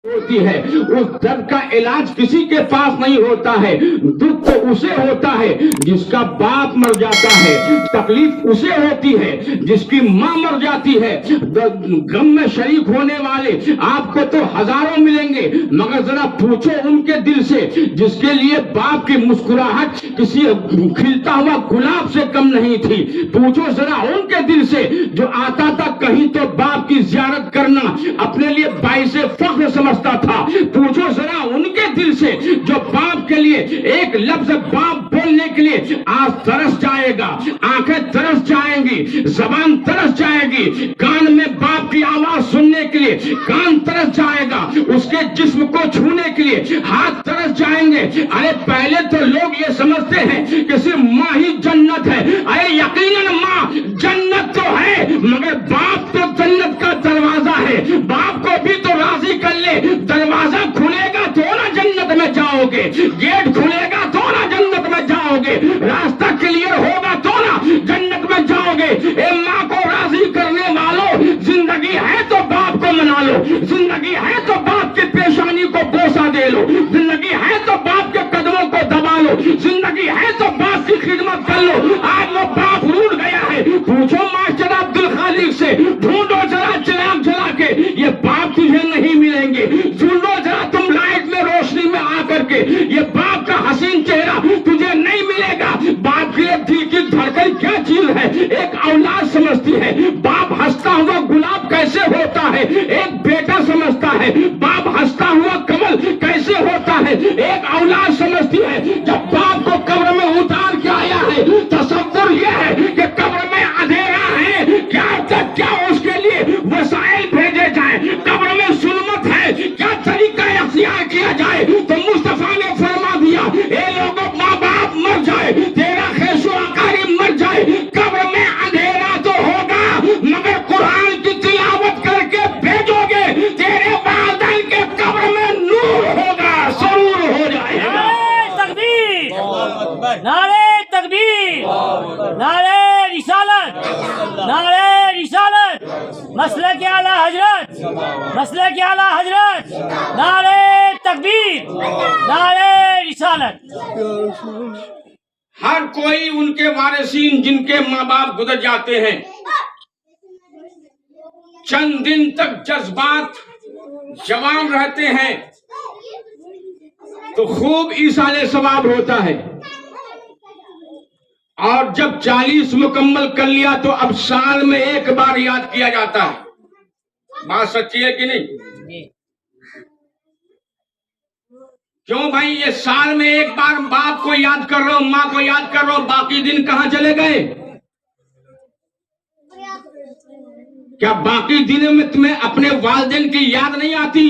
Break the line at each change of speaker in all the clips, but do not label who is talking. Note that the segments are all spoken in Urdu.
ہوتی ہے، اس درد کا علاج کسی کے پاس نہیں ہوتا ہے۔ دکھ تو اسے ہوتا ہے جس کا باپ مر جاتا ہے، تکلیف اسے ہوتی ہے جس کی ماں مر جاتی ہے۔ غم میں شریک ہونے والے آپ کو تو ہزاروں ملیں گے، مگر ذرا پوچھو ان کے دل سے جس کے لیے باپ کی مسکراہٹ کسی کھلتا ہوا گلاب سے کم نہیں تھی۔ پوچھو ذرا ان کے دل سے جو آتا تھا کہیں تو باپ کی زیارت کرنا اپنے لیے باعث فخر سمجھتا تھا۔ پوچھو ذرا ان کے دل سے جو باپ کے لیے ایک لفظ باپ بولنے کے لیے آج ترس جائے گا، آنکھیں ترس جائیں گی، زبان ترس جائے گی، کان میں باپ کی آواز سننے کے لیے کان ترس جائے گا، اس کے جسم کو چھونے کے لیے ہاتھ ترس جائیں گے۔ ارے پہلے تو لوگ یہ سمجھتے ہیں کہ صرف ماں ہی جنت ہے۔ ارے یقیناً ماں جنت تو ہے، مگر باپ تو جنت کا دروازہ ہے۔ باپ کو بھی تو راضی کر لے، دروازہ کھلے گا تو نا جنت میں جاؤ گے، گیٹ کھلے گا تو نا جنت میں جاؤ گے، راستہ کلیئر ہوگا تو نا جنت میں جاؤ گے۔ اے ماں کو راضی کرنے والوں، زندگی ہے تو باپ کو منا لو، زندگی ہے تو باپ کی پیشانی کو بوسہ دے لو، زندگی ہے تو باپ کے قدموں کو دبا لو، زندگی ہے تو باپ کی خدمت کر لو۔ آج وہ باپ روٹ گیا ہے، پوچھو ماسٹر عبد الخالق سے، ڈھونڈو ذرا چراغ جلا کے، یہ باپ تجھے نہیں ملیں گے۔ ڈھونڈو ذرا تم لائٹ میں روشنی میں آ کر کے، یہ باپ کا حسین چہرہ تجھے نہیں ملے گا۔ باپ کے دل کی دھڑکن کیا چیز ہے ایک اولاد سمجھتی ہے۔ باپ ہنستا ہوا گلاب کیسے ہوتا ہے ایک بیٹا سمجھتا ہے۔ باپ ہنستا ہوا کمل کیسے ہوتا ہے ایک اولاد سمجھتی ہے۔ جب باپ کو قبر میں اتار کے آیا ہے، تصور یہ ہے کہ قبر میں اندھیرا ہے، کیا اس کے لیے وسائل بھیجے جائیں، قبر میں ظلمت ہے، کیا طریقہ اختیار کیا جائے۔ تو مصطفیٰ نے فرما دیا، اے لوگوں ماں باپ مر جائے، تیرا خیش و اقارب مر جائے، قبر میں اندھیرا تو ہوگا مگر قرآن کی تلاوت کر کے بھیجو گے، تیرے والدین کے قبر میں نور ہوگا، سرور ہو جائے گا۔
نعرے تکبیر، نعرے رسالت، نعرے رسالت، مسلک اعلی حضرت، مسلک اعلی حضرت، نعرے تکبیر، نعرے رسالت۔
ہر کوئی ان کے وارثین جن کے ماں باپ گزر جاتے ہیں، چند دن تک جذبات جوان رہتے ہیں تو خوب ایصال ثواب ہوتا ہے، اور جب 40 مکمل کر لیا تو اب سال میں ایک بار یاد کیا جاتا ہے۔ بات سچی ہے کہ نہیں؟ کیوں بھائی؟ یہ سال میں ایک بار باپ کو یاد کر رہا ہوں، ماں کو یاد کر رہا ہوں، باقی دن کہاں چلے گئے؟ کیا باقی دنوں میں تمہیں اپنے والدین کی یاد نہیں آتی؟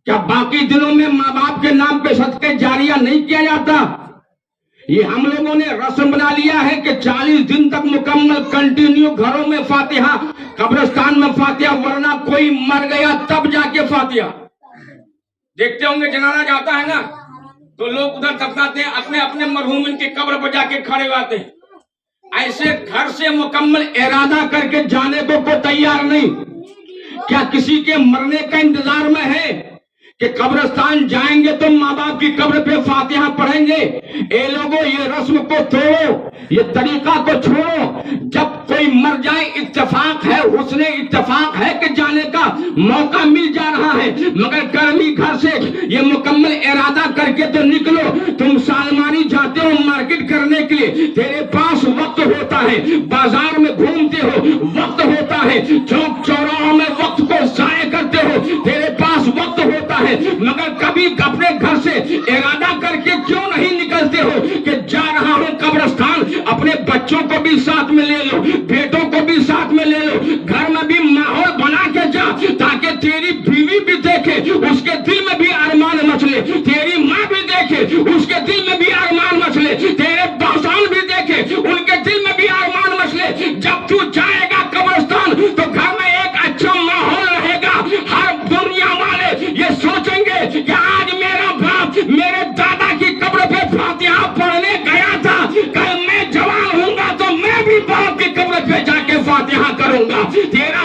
کیا باقی دنوں میں ماں باپ کے نام پہ صدقہ جاریہ نہیں کیا جاتا؟ یہ ہم لوگوں نے رسم بنا لیا ہے کہ 40 دن تک مکمل کنٹینیو گھروں میں فاتحہ، قبرستان میں فاتحہ، ورنہ کوئی مر گیا تب جا کے فاتحہ۔ دیکھتے ہوں گے جنازہ جاتا ہے نا تو لوگ ادھر دفناتے ہیں، اپنے اپنے مرحومین کی قبر پر جا کے کھڑے ہوتے ہیں۔ ایسے گھر سے مکمل ارادہ کر کے جانے کو کوئی تیار نہیں۔ کیا کسی کے مرنے کا انتظار میں ہے کہ قبرستان جائیں گے تو ماں باپ کی قبر پہ فاتحہ پڑھیں گے؟ اے لوگوں، یہ رسم کو توڑو، یہ طریقہ کو چھوڑو۔ جب کوئی مر جائے اتفاق ہے، حسن اتفاق ہے کہ جانے کا موقع مل جا رہا ہے، مگر گرمی گھر سے یہ مکمل ارادہ کر کے تو نکلو۔ تم سالمانی جاتے ہو مارکیٹ کرنے کے لیے، تیرے پاس وقت ہوتا ہے، بازار میں گھومتے ہو وقت ہوتا ہے، چوک چوراہوں میں وقت کو ضائع کرتے ہو، تیرے پاس وقت ہوتا ہے، مگر کبھی اپنے گھر سے ارادہ کر کے کیوں نہیں نکلتے ہو کہ جا رہا ہوں قبرستان؟ اپنے بچوں کو بھی ساتھ میں لے لو، بیٹوں کو بھی ساتھ میں لے لو، گھر میں بھی ماحول بنا کے جا تاکہ تیری بیوی بھی دیکھے، اس کے دل میں بھی ارمان مچلے، تیری ماں بھی دیکھے، اس کے دل میں بھی ارمان مچلے، تیرے بہسان بھی دیکھے، ان کے دل میں بھی ارمان مچلے۔ جب تو جائے گا قبرستان تو گھر میں ایک اچھا ماحول رہے گا، ہر دنیا والے یہ سوچیں گے کہ آج میرا باپ میرے دادا کی قبر پہ فاتحہ پڑھنے گیا تھا، کل میں جوان ہوں گا تو میں بھی باپ کی قبر پہ جا کے فاتحہ کروں گا۔ تیرا